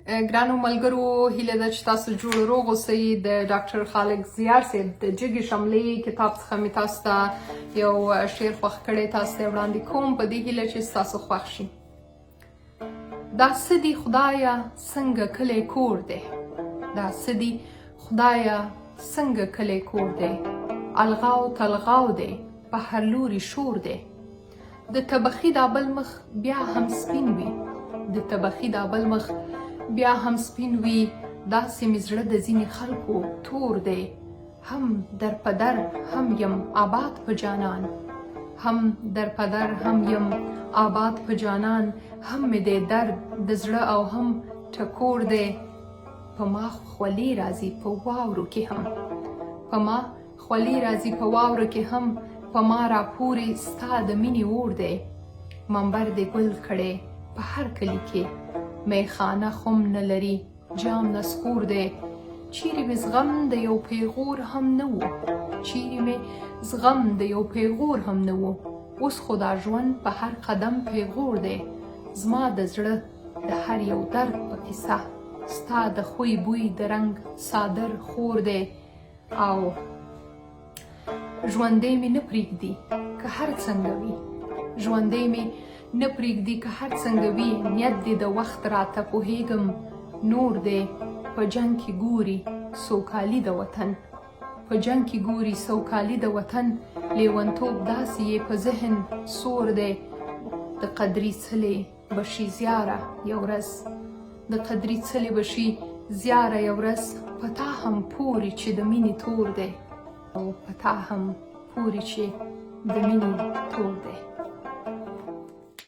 ګرانو ملګرو، هیله ده چې تاسو جوړ روغ اوسئ. د ډاکټر خالق زیار صاحب د جګې شملې کتاب څخه مې تاسو ته یو شعر خوښ کړی، تاسو ته وړاندې کوم په دې هیله چې ستاسو خوښ شي. دا څه دي خدایه څنګه کلی کور دی، دا څه دي خدایه څنګه کلی کور دی، الغاو تلغاو دی په هر لوري شور دی. د تبخي دا بل مخ بیا هم سپین وي، د تبخي دا بل مخ بیا هم سپین وي. داسې مې زړه د ځینې خلکو تور دی، هم در پدر هم یم آباد په جانان، هم در پدر هم یم آباد په جانان. هم مې دی درد د زړه او هم ټکور دی، په ما خولې راځي په واورو کې هم، په ما خولې راځي په واورو کې هم. په ما راپورې ستا د مینې اور دی، منبر دې ګل کړی په هر کلي کې. میخانه خم نه لري جام نسکور دی، چیرې مې زغم د یو پیغور هم نه و، چیرې مې زغم د یو پیغور هم نه و. اوس خو دا ژوند په هر قدم پیغور دی، زما د زړه د هر یو درد په قصه ستا د خوی بوی د رنگ صادر خور دی. او ژوندی مې نه پرېږدي که هر څنګه وي، ژوندی مې نه پرېږدي که هر څنګه وي. نیت دې د وخت راته پوهېږم نور دی، په جنګ کې ګوري سوکالي د وطن، په جنګ کې ګوري سوکالي د وطن. لیونتوب داسې یې په ذهن سور دی، د قدرې څلې بشي زیاره یو ورځ، د قدرې څلې بشي زیاره یو ورځ. په تا هم پورې چې د مینې تور دی، او په تا هم پورې چې د مینې تور دی.